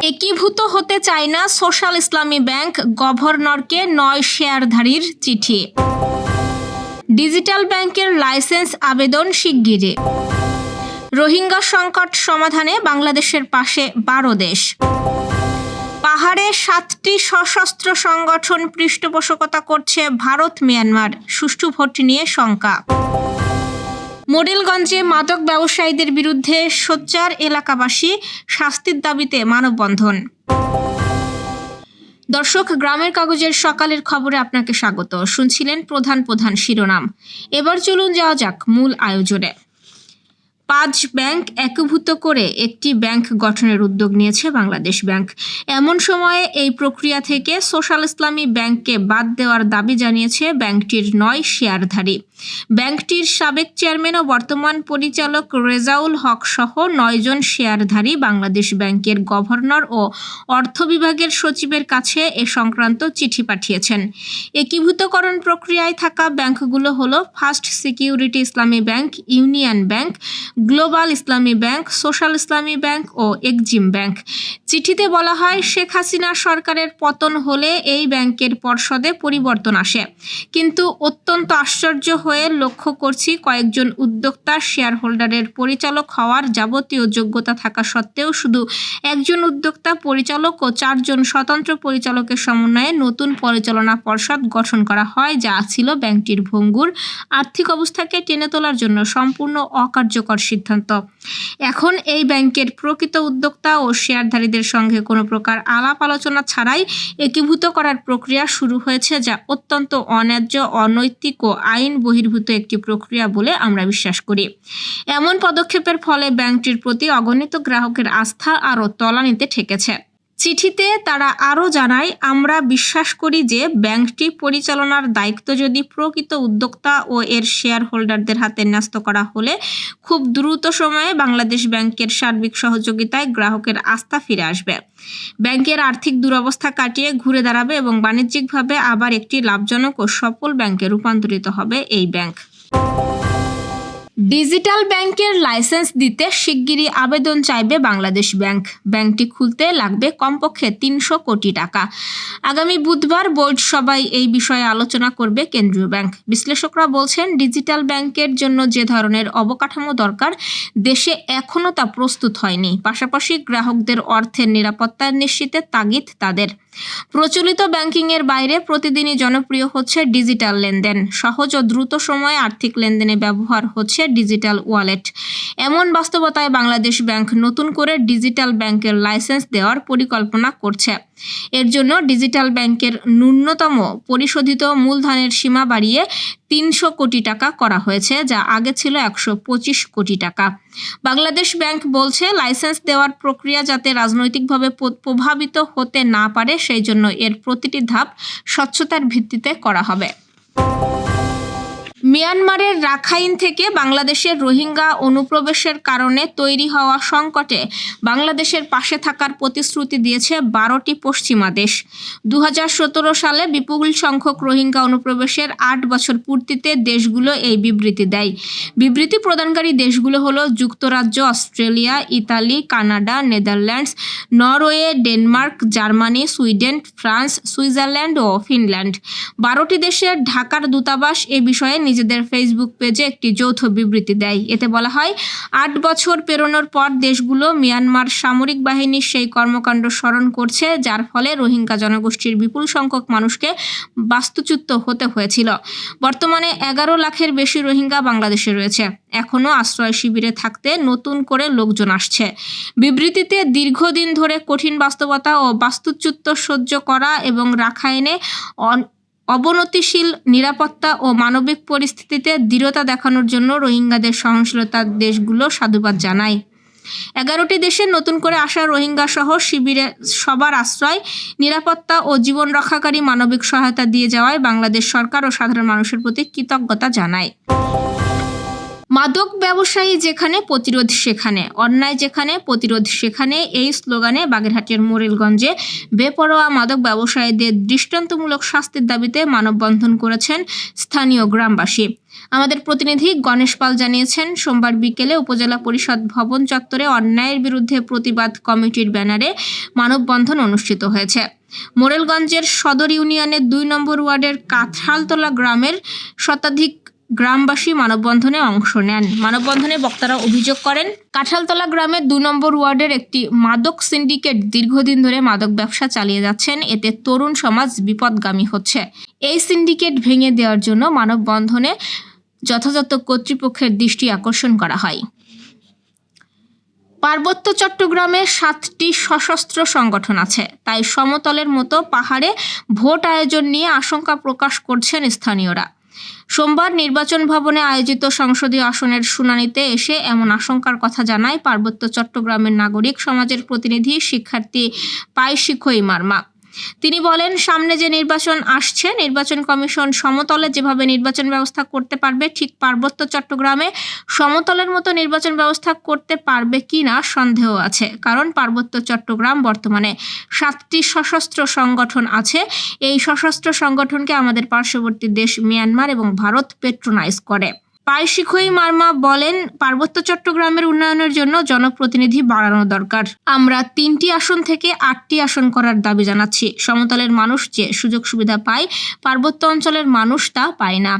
একীভূত হতে চায় না সোশ্যাল ইসলামী ব্যাংক, গভর্নরকে ৯ শেয়ারধারীর চিঠি। ডিজিটাল ব্যাংকের লাইসেন্স আবেদন শিগগিরই। রোহিঙ্গা সংকট সমাধানে বাংলাদেশের পাশে ১২ দেশ। পাহাড়ে ৭টি সশস্ত্র সংগঠন পৃষ্ঠপোষকতা করছে ভারত মিয়ানমার, সুষ্ঠু ভোট নিয়ে শঙ্কা। মোডেলগঞ্জে মাদক ব্যবসায়ীদের বিরুদ্ধে সোচ্চার এলাকাবাসী, শাস্তির দাবিতে মানববন্ধন। দর্শক, গ্রামের কাগজের সকালের খবরে আপনাকে স্বাগত। শুনছিলেন প্রধান শিরোনাম। এবার চলুন যাওয়া যাক মূল আয়োজনে। ৫ ব্যাংক একীভূত করে একটি ব্যাংক গঠনের উদ্যোগ নিয়েছে বাংলাদেশ ব্যাংক। এমন সময়ে এই প্রক্রিয়া থেকে সোশ্যাল ইসলামী ব্যাংককে বাদ দেওয়ার দাবি জানিয়েছে ব্যাংকটির ৯ শেয়ারধারী। ব্যাংকটির সাবেক চেয়ারম্যান ও বর্তমান পরিচালক রেজাউল হক সহ ৯ জন শেয়ারধারী বাংলাদেশ ব্যাংকের গভর্নর ও অর্থ বিভাগের সচিবের কাছে এ সংক্রান্ত চিঠি পাঠিয়েছেন। একীভূতকরণ প্রক্রিয়ায় থাকা ব্যাংকগুলো হলো ফার্স্ট সিকিউরিটি ইসলামী ব্যাংক, ইউনিয়ন ব্যাংক, গ্লোবাল ইসলামী ব্যাংক, সোশ্যাল ইসলামী ব্যাংক ও এক্সিম ব্যাংক। চিঠিতে বলা হয়, শেখ হাসিনা সরকারের পতন হলে এই ব্যাংকের পর্ষদে পরিবর্তন আসে, কিন্তু অত্যন্ত আশ্চর্য হয়ে লক্ষ্য করছি কয়েকজন উদ্যোক্তা শেয়ার হোল্ডারের পরিচালক হওয়ার যাবতীয় যোগ্যতা থাকা সত্ত্বেও শুধু একজন উদ্যোক্তা পরিচালক ও ৪ জন স্বতন্ত্র পরিচালকের সমন্বয়ে নতুন পরিচালনা পর্ষদ গঠন করা হয়, যা ছিল ব্যাংকটির ভঙ্গুর আর্থিক অবস্থাকে টেনে তোলার জন্য সম্পূর্ণ অকার্যকর সিদ্ধান্ত। এখন এই ব্যাংকের প্রকৃত উদ্যোক্তা ও শেয়ারধারীদের সঙ্গে কোনো প্রকার আলাপ আলোচনা ছাড়াই একীভূত করার প্রক্রিয়া শুরু হয়েছে, যা অত্যন্ত অন্যায্য, অনৈতিক ও আইন বহির্ভূত একটি প্রক্রিয়া বলে আমরা বিশ্বাস করি। এমন পদক্ষেপের ফলে ব্যাংকটির প্রতি অগণিত গ্রাহকের আস্থা আরও তলানিতে ঠেকেছে। চিঠিতে তারা আরও জানায়, আমরা বিশ্বাস করি যে ব্যাংকটি পরিচালনার দায়িত্ব যদি প্রকৃত উদ্যোক্তা ও এর শেয়ার হোল্ডারদের হাতে ন্যস্ত করা হলে খুব দ্রুত সময়ে বাংলাদেশ ব্যাংকের সার্বিক সহযোগিতায় গ্রাহকের আস্থা ফিরে আসবে। ব্যাংকের আর্থিক দুরবস্থা কাটিয়ে ঘুরে দাঁড়াবে এবং বাণিজ্যিকভাবে আবার একটি লাভজনক ও সফল ব্যাংকে রূপান্তরিত হবে এই ব্যাংক। ডিজিটাল ব্যাংকের লাইসেন্স দিতে শিগগিরই আবেদন চাইবে বাংলাদেশ ব্যাংক। ব্যাংকটি খুলতে লাগবে কমপক্ষে ৩০০ কোটি টাকা। আগামী বুধবার বোর্ড সভায় এই বিষয়ে আলোচনা করবে কেন্দ্রীয় ব্যাংক। বিশ্লেষকরা বলছেন, ডিজিটাল ব্যাংকের জন্য যে ধরনের অবকাঠামো দরকার দেশে এখনও তা প্রস্তুত হয়নি। পাশাপাশি গ্রাহকদের অর্থের নিরাপত্তা নিশ্চিতের তাগিদ তাদের। প্রচলিত ব্যাংকিংয়ের বাইরে প্রতিদিনই জনপ্রিয় হচ্ছে ডিজিটাল লেনদেন। সহজ ও দ্রুত সময়ে আর্থিক লেনদেনে ব্যবহার হচ্ছে ডিজিটাল ওয়ালেট। এমন বাস্তবতায় বাংলাদেশ ব্যাংক নতুন করে ডিজিটাল ব্যাংকের লাইসেন্স দেওয়ার পরিকল্পনা করছে। এর জন্য ডিজিটাল ব্যাংকের ন্যূনতম পরিশোধিত মূলধনের সীমা বাড়িয়ে ৩০০ কোটি টাকা করা হয়েছে, যা আগে ছিল ১২৫ কোটি টাকা। বাংলাদেশ ব্যাংক বলছে, লাইসেন্স দেওয়ার প্রক্রিয়া যাতে রাজনৈতিকভাবে প্রভাবিত হতে না পারে সেই জন্য এর প্রতিটি ধাপ স্বচ্ছতার ভিত্তিতে করা হবে। মিয়ানমারের রাখাইন থেকে বাংলাদেশের রোহিঙ্গা অনুপ্রবেশের কারণে তৈরি হওয়া সংকটে বাংলাদেশের পাশে থাকার প্রতিশ্রুতি দিয়েছে ১২টি পশ্চিমা দেশ। ২০১৭ সালে বিপুল সংখ্যক রোহিঙ্গা অনুপ্রবেশের ৮ বছর পূর্তিতে দেশগুলো এই বিবৃতি দেয়। বিবৃতি প্রদানকারী দেশগুলো হলো যুক্তরাজ্য, Australia, Italy, Canada, Netherlands, Norway, Denmark, Germany, Sweden, France, Switzerland ও ফিনল্যান্ড। ১২টি দেশের ঢাকার দূতাবাস এ বিষয়ে নিজেদের ফেসবুক পেজে একটি যৌথ বিবৃতি দেয়। এতে বলা হয়, ৮ বছর পেরোনোর পর দেশগুলো মিয়ানমার সামরিক বাহিনীর সেই কর্মকাণ্ড স্মরণ করছে, যার ফলে রোহিঙ্গা জনগোষ্ঠীর বিপুল সংখ্যক মানুষকে বাস্তুচ্যুত হতে হয়েছিল। বর্তমানে ১১ লাখের বেশি রোহিঙ্গা বাংলাদেশে রয়েছে। এখনও আশ্রয় শিবিরে থাকতে নতুন করে লোকজন আসছে। বিবৃতিতে দীর্ঘদিন ধরে কঠিন বাস্তবতা ও বাস্তুচ্যুত সহ্য করা এবং রাখাইনে অবনতিশীল নিরাপত্তা ও মানবিক পরিস্থিতিতে দৃঢ়তা দেখানোর জন্য রোহিঙ্গাদের সহনশীলতার দেশগুলো সাধুবাদ জানায়। ১১টি দেশে নতুন করে আসা রোহিঙ্গা সহ শিবিরে সবার আশ্রয়, নিরাপত্তা ও জীবন রক্ষাকারী মানবিক সহায়তা দিয়ে যাওয়ায় বাংলাদেশ সরকার ও সাধারণ মানুষের প্রতি কৃতজ্ঞতা জানায়। মাদক ব্যবসায়ী যেখানে, প্রতিরোধ সেখানে, অন্যায় যেখানে, প্রতিরোধ সেখানে, এই স্লোগানে বাগেরহাটের মোরেলগঞ্জে বেপরোয়া মাদক ব্যবসায়ীদের দৃষ্টান্তমূলক শাস্তির দাবিতে মানববন্ধন করেছেন স্থানীয় গ্রামবাসী। আমাদের প্রতিনিধি গণেশ পাল জানিয়েছেন, সোমবার বিকেলে উপজেলা পরিষদ ভবন চত্বরে অন্যায়ের বিরুদ্ধে প্রতিবাদ কমিটির ব্যানারে মানববন্ধন অনুষ্ঠিত হয়েছে। মোরেলগঞ্জের সদর ইউনিয়নের ২ নম্বর ওয়ার্ডের কাঁঠালতলা গ্রামের শতাধিক গ্রামবাসী মানববন্ধনে অংশ নেন। মানববন্ধনে বক্তারা অভিযোগ করেন, কাঁঠালতলা গ্রামের ২ নম্বর ওয়ার্ডের একটি মাদক সিন্ডিকেট দীর্ঘদিন ধরে মাদক ব্যবসা চালিয়ে যাচ্ছেন। এতে তরুণ সমাজ বিপদগামী হচ্ছে। এই সিন্ডিকেট ভেঙে দেওয়ার জন্য মানববন্ধনে যথাযথ কর্তৃপক্ষের দৃষ্টি আকর্ষণ করা হয়। পার্বত্য চট্টগ্রামে ৭টি সশস্ত্র সংগঠন আছে, তাই সমতলের মতো পাহাড়ে ভোট আয়োজন নিয়ে আশঙ্কা প্রকাশ করছেন স্থানীয়রা। সোমবার নির্বাচন ভবনে আয়োজিত সংসদীয় আসনের শুনানিতে এসে এমন আশঙ্কার কথা জানায় পার্বত্য চট্টগ্রামের নাগরিক সমাজের প্রতিনিধি শিক্ষার্থী পাইশিখই মারমা। তিনি বলেন, সামনে যে নির্বাচন আসছে, নির্বাচন কমিশন সমতলে যেভাবে নির্বাচন ব্যবস্থা করতে পারবে, ঠিক পার্বত্য চট্টগ্রামে সমতলের মতো নির্বাচন ব্যবস্থা করতে পারবে কিনা সন্দেহ আছে। কারণ পার্বত্য চট্টগ্রাম বর্তমানে 7টি সশস্ত্র সংগঠন আছে। এই সশস্ত্র সংগঠনকে আমাদের পার্শ্ববর্তী দেশ মিয়ানমার এবং ভারত পেট্রোনাইজ করে। পাইশিখই মারমা বলেন, পার্বত্য চট্টগ্রামের উন্নয়নের জন্য জনপ্রতিনিধি বাড়ানো দরকার। আমরা 3টি আসন থেকে 8টি আসন করার দাবি জানাচ্ছি। সমতলের মানুষ যে সুযোগ সুবিধা পায়, পার্বত্য অঞ্চলের মানুষ তা পায় না।